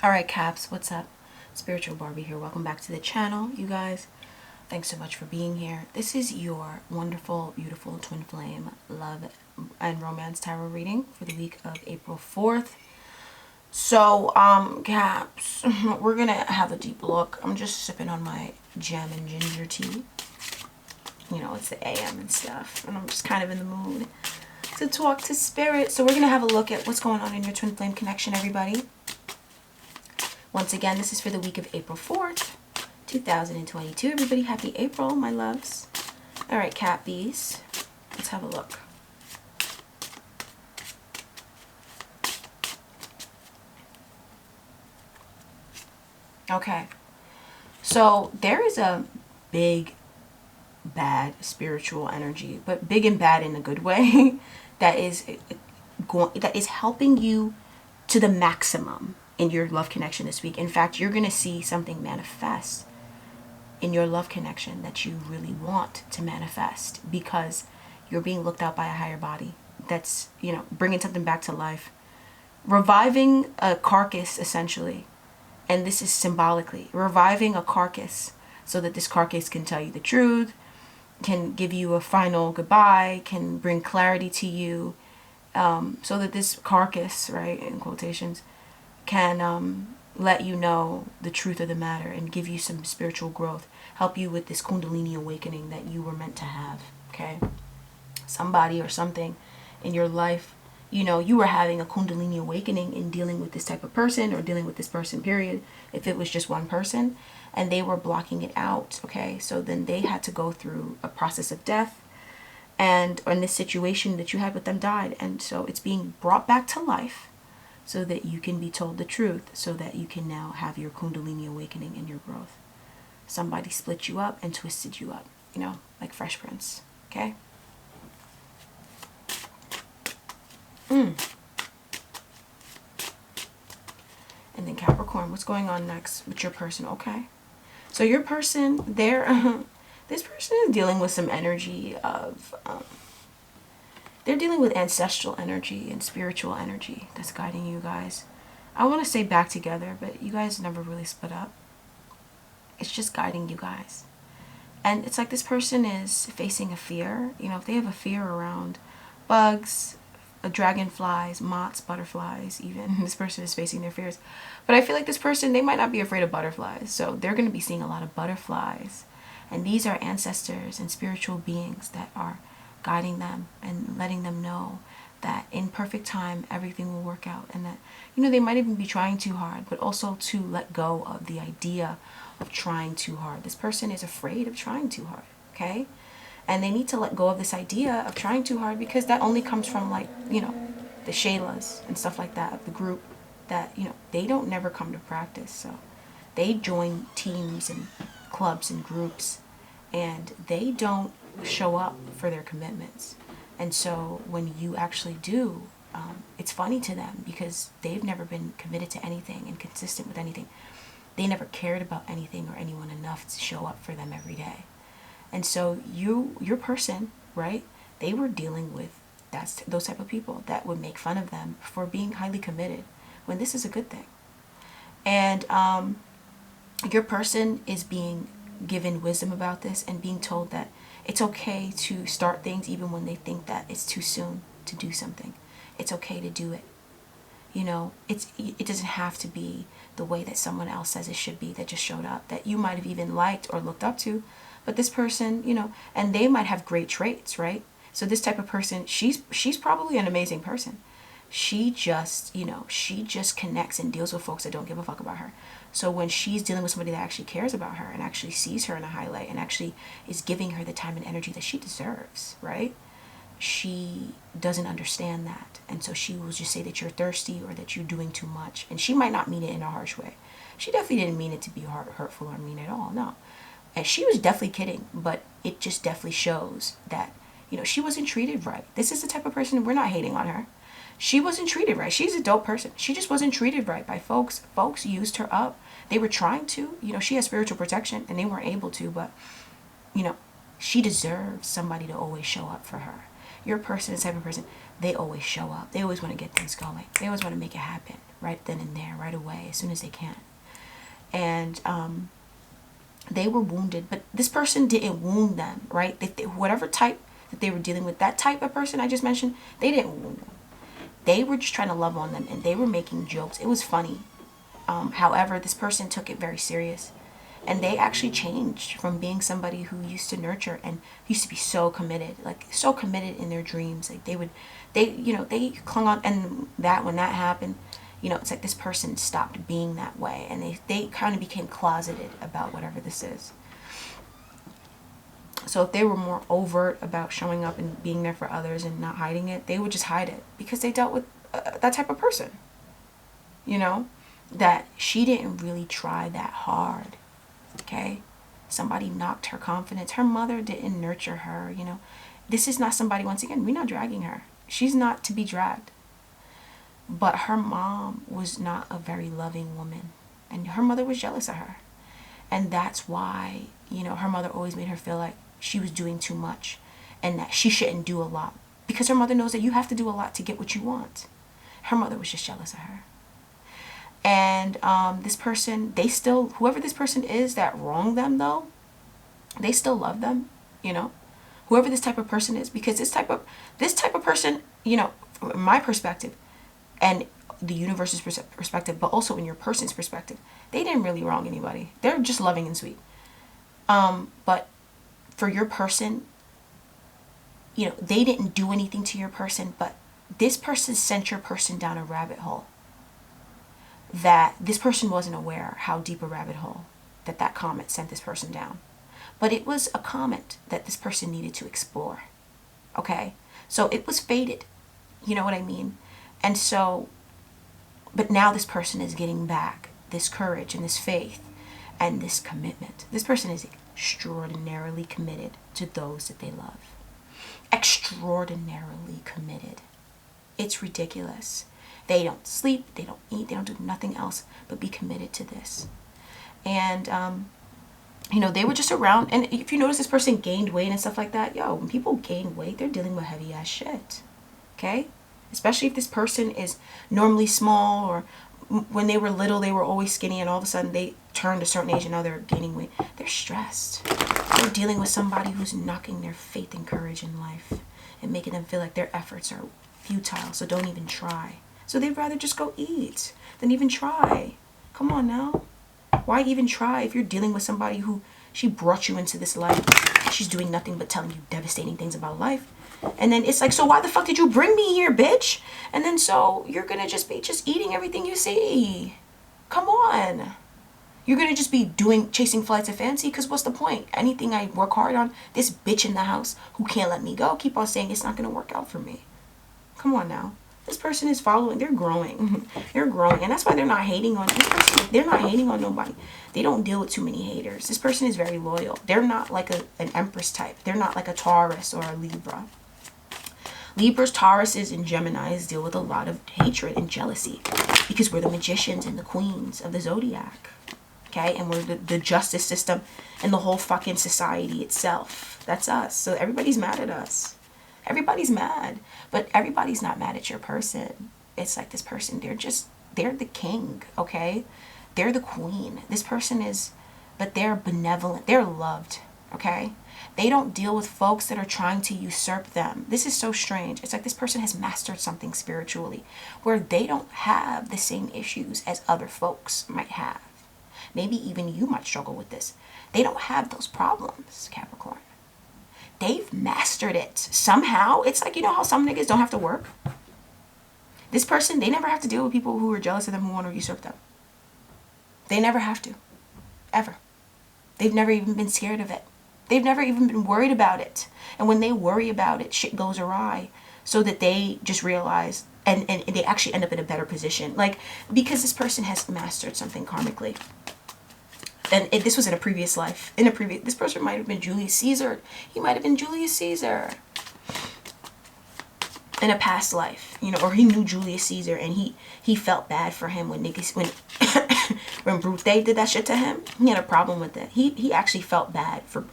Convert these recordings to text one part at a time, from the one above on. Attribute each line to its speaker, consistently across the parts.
Speaker 1: Alright, Caps, what's up? Spiritual Barbie here. Welcome back to the channel, you guys. Thanks so much for being here. This is your wonderful, beautiful twin flame love and romance tarot reading for the week of April 4th. So, Caps, we're gonna have a deep look. I'm just sipping on my gem and ginger tea. You know, it's the AM and stuff, and I'm just kind of in the mood to talk to spirit. So we're gonna have a look at what's going on in your twin flame connection, everybody. Once again, this is for the week of April 4th, 2022. Everybody, happy April, my loves. All right, cat bees, let's have a look. Okay, so there is a big, bad spiritual energy, but big and bad in a good way, that is helping you to the maximum in your love connection this week. In fact, you're going to see something manifest in your love connection that you really want to manifest because you're being looked out by a higher body that's, you know, bringing something back to life, reviving a carcass essentially. And this is symbolically reviving a carcass so that this carcass can tell you the truth, can give you a final goodbye, can bring clarity to you, so that this carcass, right, in quotations, can let you know the truth of the matter and give you some spiritual growth, help you with this kundalini awakening that you were meant to have. Okay, somebody or something in your life, you know, you were having a kundalini awakening in dealing with this type of person or dealing with this person, period, if it was just one person, and they were blocking it out. Okay, so then they had to go through a process of death, and in this situation that you had with them died, and so it's being brought back to life so that you can be told the truth, so that you can now have your kundalini awakening and your growth. Somebody split you up and twisted you up, you know, like Fresh Prince. Okay. And then Capricorn, what's going on next with your person? Okay, so your person, this person is dealing with some energy of they're dealing with ancestral energy and spiritual energy that's guiding you guys. I want to say back together, but you guys never really split up. It's just guiding you guys. And it's like this person is facing a fear. You know, if they have a fear around bugs, dragonflies, moths, butterflies, even, this person is facing their fears. But I feel like this person, they might not be afraid of butterflies. So they're going to be seeing a lot of butterflies. And these are ancestors and spiritual beings that are guiding them and letting them know that in perfect time everything will work out, and that, you know, they might even be trying too hard, but also to let go of the idea of trying too hard. This person is afraid of trying too hard. Okay, and they need to let go of this idea of trying too hard, because that only comes from, like, you know, the Shaylas and stuff like that of the group, that, you know, they don't never come to practice. So they join teams and clubs and groups, and they don't show up for their commitments. And so when you actually do, it's funny to them because they've never been committed to anything and consistent with anything. They never cared about anything or anyone enough to show up for them every day. And so your person, right, they were dealing with those type of people that would make fun of them for being highly committed when this is a good thing. And your person is being given wisdom about this and being told that it's okay to start things even when they think that it's too soon to do something. It's okay to do it. You know, it doesn't have to be the way that someone else says it should be, that just showed up, that you might have even liked or looked up to. But this person, you know, and they might have great traits, right? So this type of person, she's probably an amazing person. She just, you know, she just connects and deals with folks that don't give a fuck about her. So when she's dealing with somebody that actually cares about her and actually sees her in a highlight and actually is giving her the time and energy that she deserves, right? She doesn't understand that. And so she will just say that you're thirsty or that you're doing too much. And she might not mean it in a harsh way. She definitely didn't mean it to be hurtful or mean at all, no. And she was definitely kidding, but it just definitely shows that, you know, she wasn't treated right. This is the type of person, we're not hating on her. She wasn't treated right. She's a dope person. She just wasn't treated right by folks. Folks used her up. They were trying to, you know, she has spiritual protection and they weren't able to, but, you know, she deserves somebody to always show up for her. Your person is the type of person, they always show up. They always want to get things going. They always want to make it happen, right then and there, right away, as soon as they can. And they were wounded, but this person didn't wound them, right? Whatever type that they were dealing with, that type of person I just mentioned, they didn't wound them. They were just trying to love on them, and they were making jokes. It was funny. However, this person took it very serious, and they actually changed from being somebody who used to nurture and used to be so committed, like so committed in their dreams. Like they clung on, and that when that happened, it's like this person stopped being that way, and they kind of became closeted about whatever this is. So if they were more overt about showing up and being there for others and not hiding it, they would just hide it because they dealt with that type of person. That she didn't really try that hard. Okay? Somebody knocked her confidence. Her mother didn't nurture her, This is not somebody, once again, we're not dragging her. She's not to be dragged. But her mom was not a very loving woman. And her mother was jealous of her. And that's why, her mother always made her feel like she was doing too much and that she shouldn't do a lot. Because her mother knows that you have to do a lot to get what you want. Her mother was just jealous of her. And this person, whoever this person is that wronged them though, they still love them, whoever this type of person is, because this type of person, from my perspective and the universe's perspective, but also in your person's perspective, they didn't really wrong anybody. They're just loving and sweet. But for your person, they didn't do anything to your person, but this person sent your person down a rabbit hole that this person wasn't aware how deep a rabbit hole that comment sent this person down. But it was a comment that this person needed to explore. Okay? So it was fated. You know what I mean? And so, but now this person is getting back this courage and this faith and this commitment. This person is extraordinarily committed to those that they love. Extraordinarily committed. It's ridiculous. They don't sleep, they don't eat, they don't do nothing else but be committed to this. And, they were just around. And if you notice this person gained weight and stuff like that, when people gain weight, they're dealing with heavy ass shit. Okay? Especially if this person is normally small, or when they were little, they were always skinny, and all of a sudden they turned a certain age and now they're gaining weight. They're stressed. They're dealing with somebody who's knocking their faith and courage in life and making them feel like their efforts are futile, so don't even try. So they'd rather just go eat than even try. Come on now. Why even try if you're dealing with somebody who, she brought you into this life. She's doing nothing but telling you devastating things about life. And then it's like, so why the fuck did you bring me here, bitch? And then so you're going to just be eating everything you see. Come on. You're going to just be chasing flights of fancy, because what's the point? Anything I work hard on, this bitch in the house who can't let me go, keep on saying it's not going to work out for me. Come on now. This person is following. They're growing. They're growing. And that's why they're not hating on this person. They're not hating on nobody. They don't deal with too many haters. This person is very loyal. They're not like an Empress type. They're not like a Taurus or a Libra. Libras, Tauruses, and Geminis deal with a lot of hatred and jealousy because we're the magicians and the queens of the zodiac. Okay? And we're the justice system and the whole fucking society itself. That's us. So everybody's mad at us. Everybody's mad, but everybody's not mad at your person. It's like this person, they're the king, okay? They're the queen. This person is, but they're benevolent. They're loved, okay? They don't deal with folks that are trying to usurp them. This is so strange. It's like this person has mastered something spiritually where they don't have the same issues as other folks might have. Maybe even you might struggle with this. They don't have those problems, Capricorn. They've mastered it. Somehow, it's like, how some niggas don't have to work? This person, they never have to deal with people who are jealous of them, who want to usurp them. They never have to. Ever. They've never even been scared of it. They've never even been worried about it. And when they worry about it, shit goes awry. So that they just realize, and they actually end up in a better position. Like, because this person has mastered something karmically. And this was in a previous life. This person might have been Julius Caesar. He might have been Julius Caesar in a past life, or he knew Julius Caesar and he felt bad for him when when Brute did that shit to him. He had a problem with it. He actually felt bad for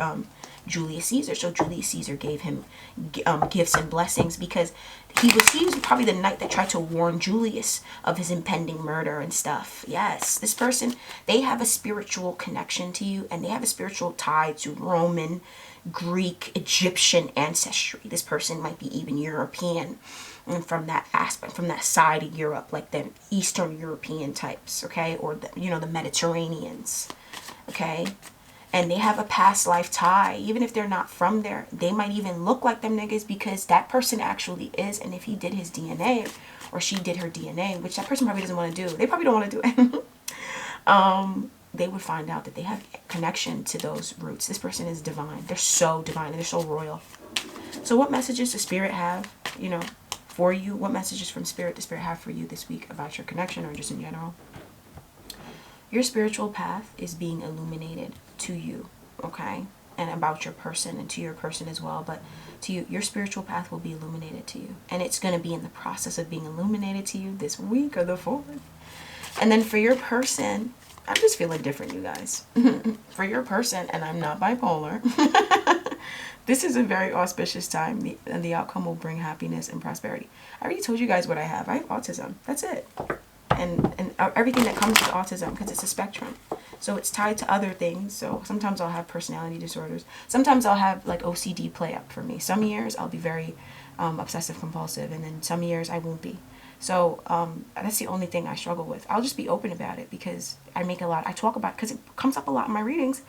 Speaker 1: Julius Caesar. So Julius Caesar gave him gifts and blessings because he was probably the knight that tried to warn Julius of his impending murder and stuff. Yes, this person, they have a spiritual connection to you, and they have a spiritual tie to Roman, Greek, Egyptian ancestry. This person might be even European, and from that aspect, from that side of Europe, like the Eastern European types, okay, or the, you know, the Mediterraneans, okay. And they have a past life tie. Even if they're not from there, they might even look like them niggas because that person actually is. And if he did his DNA or she did her DNA, which that person probably doesn't want to do, they probably don't want to do it. They would find out that they have connection to those roots. This person is divine. They're so divine and they're so royal. So what messages does Spirit have, you know, for you? What messages from Spirit does Spirit have for you this week about your connection or just in general? Your spiritual path is being illuminated to you, okay? And about your person and to your person as well. But to you, your spiritual path will be illuminated to you. And it's going to be in the process of being illuminated to you this week or the 4th. And then for your person, I'm just feeling different, you guys. For your person, and I'm not bipolar, this is a very auspicious time. And the outcome will bring happiness and prosperity. I already told you guys what I have. I have autism. That's it. And everything that comes with autism, because it's a spectrum. So it's tied to other things. So sometimes I'll have personality disorders. Sometimes I'll have like OCD play up for me. Some years I'll be very obsessive compulsive, and then some years I won't be. So that's the only thing I struggle with. I'll just be open about it because I talk about it because it comes up a lot in my readings,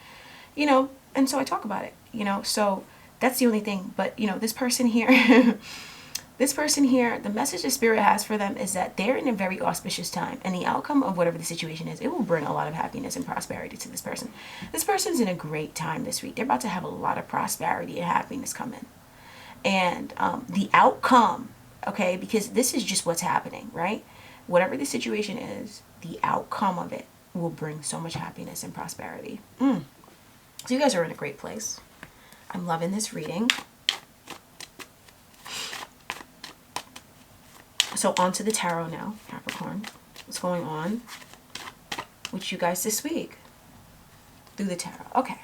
Speaker 1: you know, and so I talk about it, you know. So that's the only thing. But, you know, this person here... This person here, the message that Spirit has for them is that they're in a very auspicious time. And the outcome of whatever the situation is, it will bring a lot of happiness and prosperity to this person. This person's in a great time this week. They're about to have a lot of prosperity and happiness come in. And the outcome, okay, because this is just what's happening, right? Whatever the situation is, the outcome of it will bring so much happiness and prosperity. So you guys are in a great place. I'm loving this reading. So on to the tarot now, Capricorn. What's going on with you guys this week through the tarot? Okay.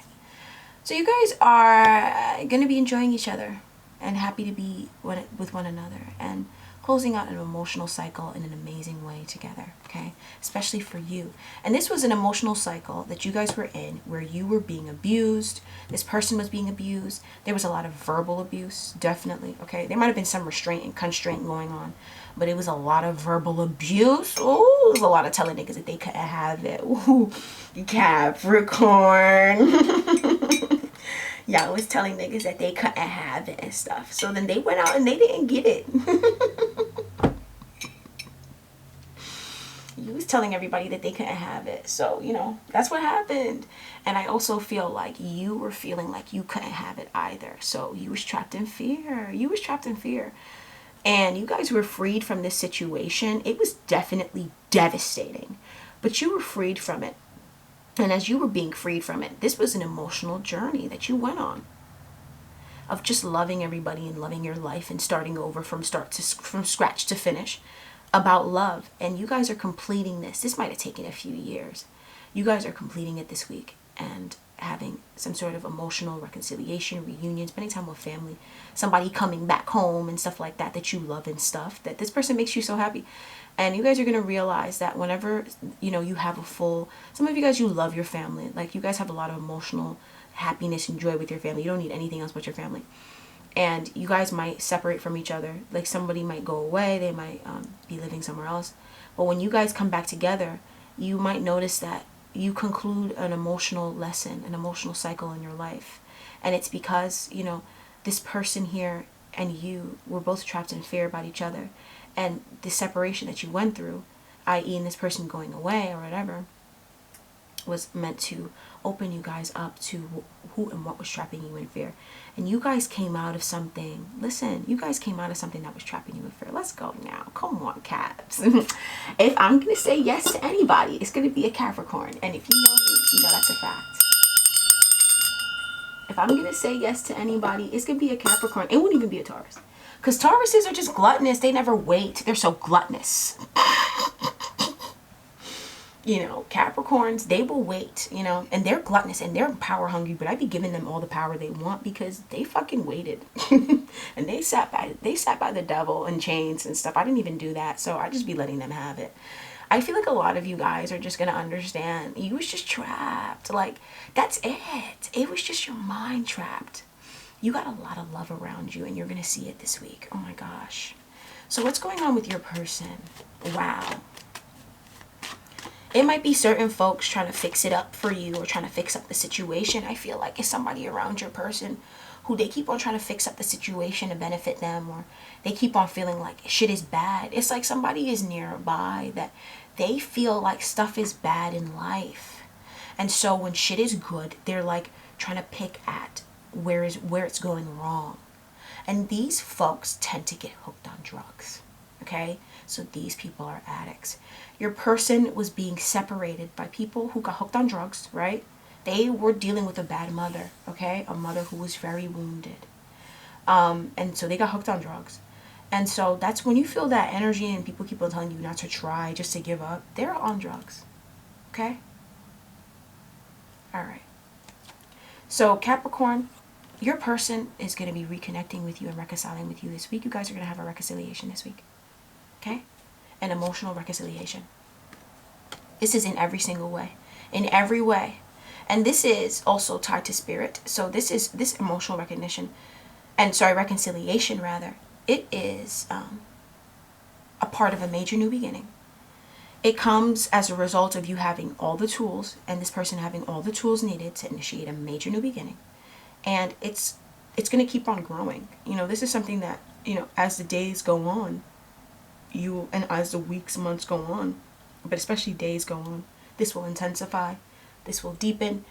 Speaker 1: So you guys are going to be enjoying each other and happy to be with one another and closing out an emotional cycle in an amazing way together, okay? Especially for you. And this was an emotional cycle that you guys were in where you were being abused. This person was being abused. There was a lot of verbal abuse, definitely, okay? There might have been some restraint and constraint going on, but it was a lot of verbal abuse. Ooh, it was a lot of telling niggas that they couldn't have it. Ooh, Capricorn. Y'all was telling niggas that they couldn't have it and stuff. So then they went out and they didn't get it. You was telling everybody that they couldn't have it. So, you know, that's what happened. And I also feel like you were feeling like you couldn't have it either. So you was trapped in fear. You was trapped in fear. And you guys were freed from this situation. It was definitely devastating. But you were freed from it. And as you were being freed from it, this was an emotional journey that you went on of just loving everybody and loving your life and starting over from scratch to finish about love. And you guys are completing this. This might have taken a few years. You guys are completing it this week and having some sort of emotional reconciliation, reunion, spending time with family, somebody coming back home and stuff like that that you love and stuff, that this person makes you so happy. And you guys are going to realize that whenever, you know, you have some of you guys, you love your family. Like, you guys have a lot of emotional happiness and joy with your family. You don't need anything else but your family. And you guys might separate from each other. Like, somebody might go away. They might be living somewhere else. But when you guys come back together, you might notice that you conclude an emotional lesson, an emotional cycle in your life. And it's because, you know, this person here and you were both trapped in fear about each other. And the separation that you went through, i.e. in this person going away or whatever, was meant to open you guys up to who and what was trapping you in fear. And you guys came out of something. Listen, you guys came out of something that was trapping you in fear. Let's go now. Come on, Caps. If I'm going to say yes to anybody, it's going to be a Capricorn. And if you know me, you know that's a fact. If I'm going to say yes to anybody, it's going to be a Capricorn. It won't even be a Taurus. Because Tauruses are just gluttonous. They never wait. They're so gluttonous. You know, Capricorns, they will wait, you know, and they're gluttonous and they're power hungry, but I be giving them all the power they want because they fucking waited. And they sat by the devil in chains and stuff. I didn't even do that, so I just be letting them have it. I feel like a lot of you guys are just gonna understand you was just trapped. Like, that's it. It was just your mind trapped. You got a lot of love around you and you're gonna see it this week. Oh my gosh. So what's going on with your person? Wow. It might be certain folks trying to fix it up for you or trying to fix up the situation. I feel like it's somebody around your person who they keep on trying to fix up the situation to benefit them, or they keep on feeling like shit is bad. It's like somebody is nearby that they feel like stuff is bad in life. And so when shit is good, they're like trying to pick at where it's going wrong. And these folks tend to get hooked on drugs. Okay? So these people are addicts. Your person was being separated by people who got hooked on drugs, right? They were dealing with a bad mother, okay? A mother who was very wounded. And so they got hooked on drugs. And so that's when you feel that energy and people keep on telling you not to try, just to give up. They're on drugs, okay? All right. So Capricorn, your person is going to be reconnecting with you and reconciling with you this week. You guys are going to have a reconciliation this week, okay? An emotional reconciliation. This is in every single way. In every way. And this is also tied to spirit. So this emotional reconciliation rather. It is a part of a major new beginning. It comes as a result of you having all the tools and this person having all the tools needed to initiate a major new beginning. And it's going to keep on growing. You know, this is something that, you know, as the days go on, and as the weeks, months go on, but especially days go on, this will intensify, this will deepen,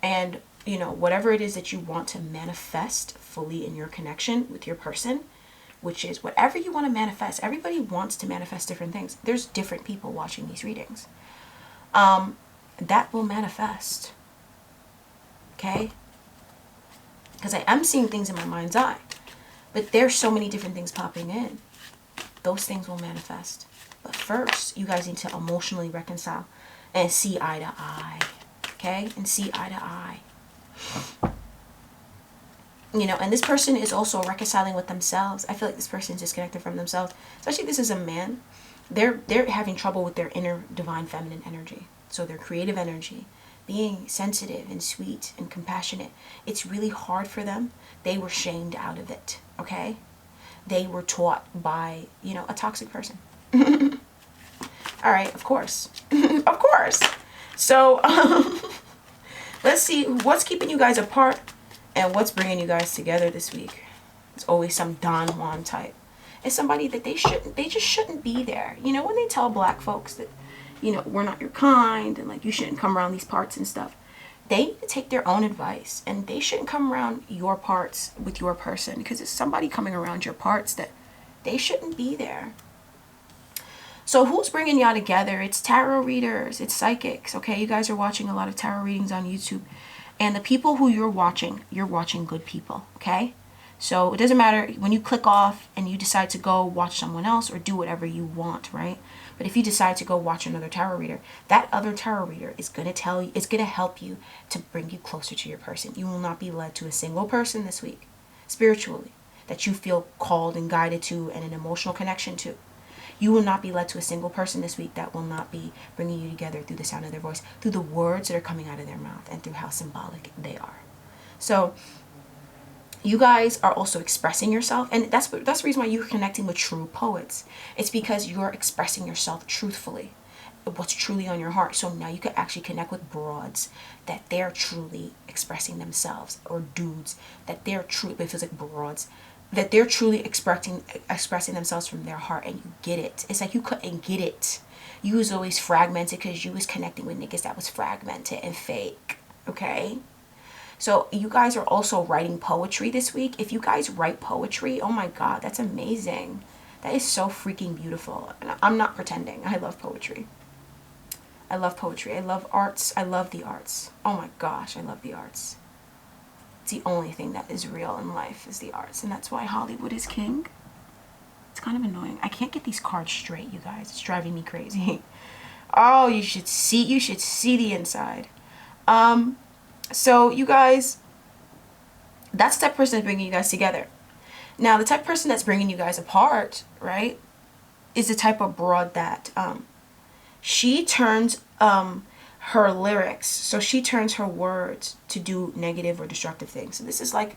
Speaker 1: and, you know, whatever it is that you want to manifest fully in your connection with your person, which is whatever you want to manifest. Everybody wants to manifest different things. There's different people watching these readings. That will manifest. Okay? Because I am seeing things in my mind's eye, but there's so many different things popping in. Those things will manifest. But first, you guys need to emotionally reconcile and see eye to eye. Okay? And see eye to eye. You know, and this person is also reconciling with themselves. I feel like this person is disconnected from themselves. Especially if this is a man. They're having trouble with their inner divine feminine energy. So their creative energy. Being sensitive and sweet and compassionate. It's really hard for them. They were shamed out of it. Okay? They were taught by, you know, a toxic person. All right, of course. Of course. So, let's see what's keeping you guys apart and what's bringing you guys together this week. It's always some Don Juan type. It's somebody that they just shouldn't be there. You know, when they tell black folks that, you know, we're not your kind and like you shouldn't come around these parts and stuff. They need to take their own advice and they shouldn't come around your parts with your person because it's somebody coming around your parts that they shouldn't be there. So who's bringing y'all together? It's tarot readers, it's psychics, okay? You guys are watching a lot of tarot readings on YouTube. And the people who you're watching good people, okay? So it doesn't matter when you click off and you decide to go watch someone else or do whatever you want, right? But if you decide to go watch another tarot reader, that other tarot reader is going to tell you, it's going to help you to bring you closer to your person. You will not be led to a single person this week, spiritually, that you feel called and guided to and an emotional connection to. You will not be led to a single person this week that will not be bringing you together through the sound of their voice, through the words that are coming out of their mouth, and through how symbolic they are. So you guys are also expressing yourself, and that's the reason why you're connecting with true poets. It's because you're expressing yourself truthfully, what's truly on your heart. So now you can actually connect with broads that they're truly expressing themselves, or dudes that they're truly, but it feels like broads, that they're truly expressing themselves from their heart, and you get it. It's like you couldn't get it. You was always fragmented because you was connecting with niggas that was fragmented and fake, okay? So you guys are also writing poetry this week. If you guys write poetry, oh my God, that's amazing. That is so freaking beautiful. And I'm not pretending. I love poetry. I love poetry. I love arts. I love the arts. Oh my gosh, I love the arts. It's the only thing that is real in life is the arts. And that's why Hollywood is king. It's kind of annoying. I can't get these cards straight, you guys. It's driving me crazy. Oh, you should see the inside. So you guys, that's the type of person that's bringing you guys together. Now, the type of person that's bringing you guys apart, right, is the type of broad that she turns her lyrics, so she turns her words to do negative or destructive things. So this is like,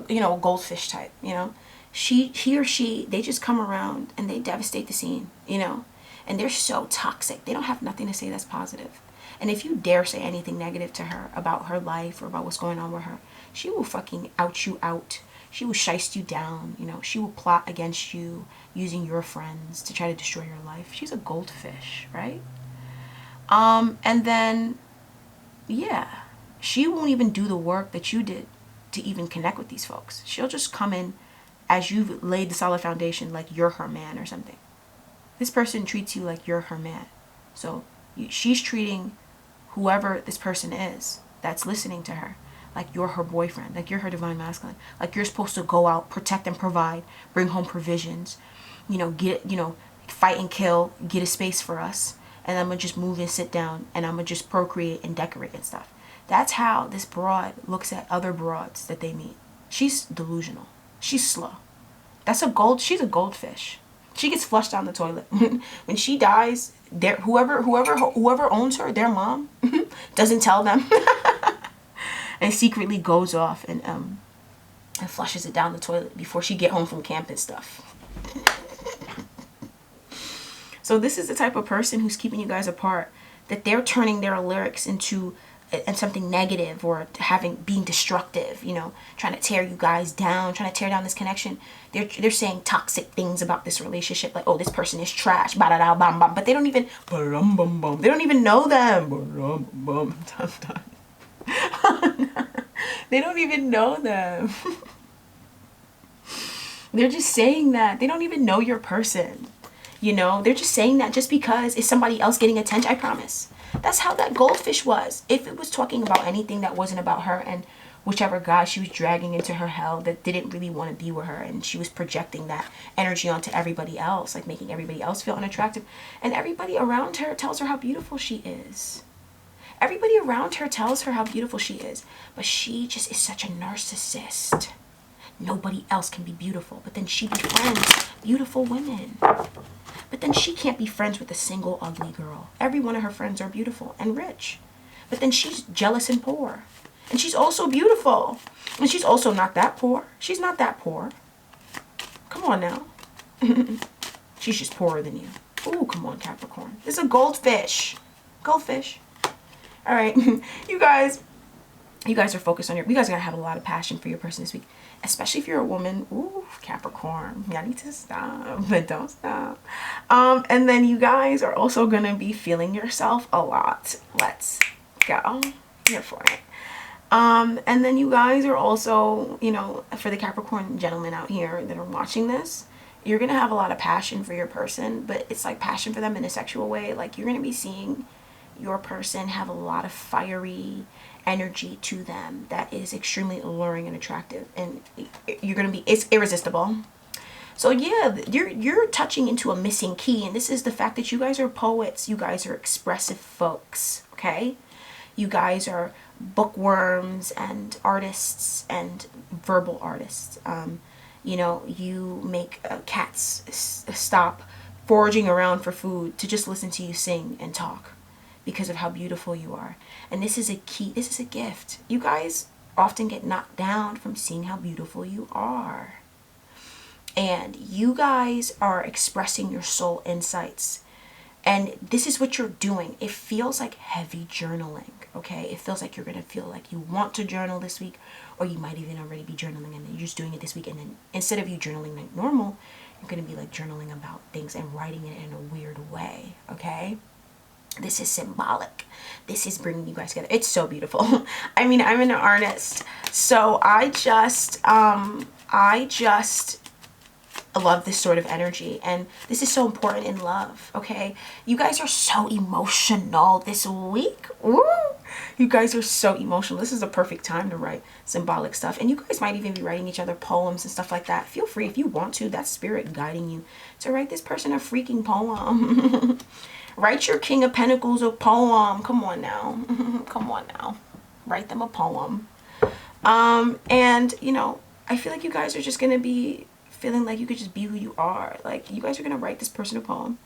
Speaker 1: you know, a goldfish type, you know. He or she, they just come around and they devastate the scene, you know. And they're so toxic. They don't have nothing to say that's positive. And if you dare say anything negative to her about her life or about what's going on with her, she will fucking out you out. She will shiest you down, you know. She will plot against you using your friends to try to destroy your life. She's a goldfish, right? And then, yeah, she won't even do the work that you did to even connect with these folks. She'll just come in as you've laid the solid foundation, like you're her man or something. This person treats you like you're her man. So she's treating whoever this person is that's listening to her like you're her boyfriend, like you're her divine masculine, like you're supposed to go out, protect and provide, bring home provisions, you know, fight and kill, get a space for us, and I'm gonna just move and sit down, and I'm gonna just procreate and decorate and stuff. That's how this broad looks at other broads that they meet. She's delusional. She's slow. She's a goldfish. She gets flushed down the toilet. When she dies, whoever owns her, their mom, doesn't tell them. And secretly goes off and flushes it down the toilet before she get home from camp and stuff. So this is the type of person who's keeping you guys apart, that they're turning their lyrics into something negative or being destructive, you know, trying to tear you guys down, trying to tear down this connection. They're saying toxic things about this relationship, like, oh, this person is trash, ba da da bam bam, but they don't even they don't even know them. They don't even know them. They're just saying that. They don't even know your person. You know, they're just saying that just because it's somebody else getting attention. I promise. That's how that goldfish was. If it was talking about anything that wasn't about her and whichever guy she was dragging into her hell that didn't really want to be with her, and she was projecting that energy onto everybody else, like making everybody else feel unattractive. And everybody around her tells her how beautiful she is. Everybody around her tells her how beautiful she is. But she just is such a narcissist. Nobody else can be beautiful. But then she befriends beautiful women. But then she can't be friends with a single ugly girl. Every one of her friends are beautiful and rich. But then she's jealous and poor. And she's also beautiful. And she's also not that poor. She's not that poor. Come on now. She's just poorer than you. Ooh, come on, Capricorn. This is a goldfish. Goldfish. All right. You guys are focused on you guys are going to have a lot of passion for your person this week. Especially if you're a woman. Ooh, Capricorn. Y'all need to stop, but don't stop. And then you guys are also going to be feeling yourself a lot. Let's go. Here for it. And then you guys are also, you know, for the Capricorn gentlemen out here that are watching this, you're going to have a lot of passion for your person, but it's like passion for them in a sexual way. Like, you're going to be seeing your person have a lot of fiery energy to them that is extremely alluring and attractive, and you're going to be, it's irresistible. So yeah, you're touching into a missing key, and this is the fact that you guys are poets. You guys are expressive folks, okay? You guys are bookworms and artists and verbal artists. You know, you make cats stop foraging around for food to just listen to you sing and talk because of how beautiful you are. And this is a key, this is a gift. You guys often get knocked down from seeing how beautiful you are. And you guys are expressing your soul insights. And this is what you're doing. It feels like heavy journaling, okay? It feels like you're going to feel like you want to journal this week, or you might even already be journaling and then you're just doing it this week. And then instead of you journaling like normal, you're going to be like journaling about things and writing it in a weird way, okay? This is symbolic. This is bringing you guys together. It's so beautiful. I mean, I'm an artist, so I just love this sort of energy, and this is so important in love, okay? You guys are so emotional this week. Woo! You guys are so emotional. This is a perfect time to write symbolic stuff, and you guys might even be writing each other poems and stuff like that. Feel free if you want to. That's spirit guiding you to write this person a freaking poem. Write your King of Pentacles a poem. Come on now. Come on now. Write them a poem. And, you know, I feel like you guys are just going to be feeling like you could just be who you are. Like, you guys are going to write this person a poem.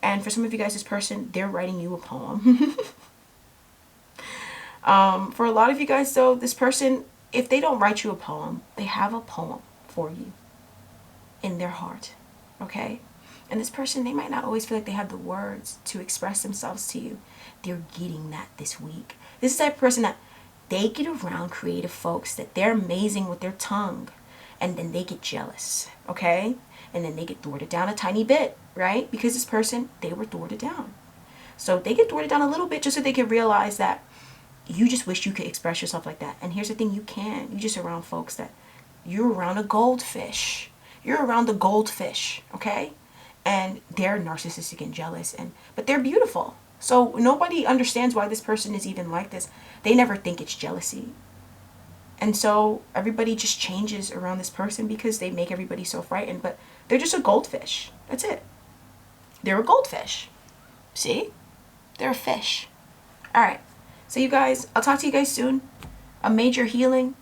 Speaker 1: And for some of you guys, this person, they're writing you a poem. For a lot of you guys, though, this person, if they don't write you a poem, they have a poem for you in their heart. Okay? And this person, they might not always feel like they have the words to express themselves to you. They're getting that this week. This is the type of person that they get around creative folks that they're amazing with their tongue. And then they get jealous. Okay? And then they get thwarted down a tiny bit. Right? Because this person, they were thwarted down. So they get thwarted down a little bit just so they can realize that you just wish you could express yourself like that. And here's the thing, you can. You're just around folks that you're around a goldfish. You're around the goldfish, okay? And they're narcissistic and jealous, but they're beautiful. So nobody understands why this person is even like this. They never think it's jealousy. And so everybody just changes around this person because they make everybody so frightened. But they're just a goldfish. That's it. They're a goldfish. See? They're a fish. All right. So you guys, I'll talk to you guys soon. A major healing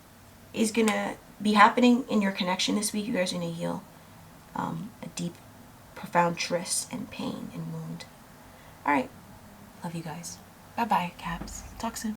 Speaker 1: is going to be happening in your connection this week. You guys are going to heal a deep, profound tryst and pain and wound. All right. Love you guys. Bye-bye, Caps. Talk soon.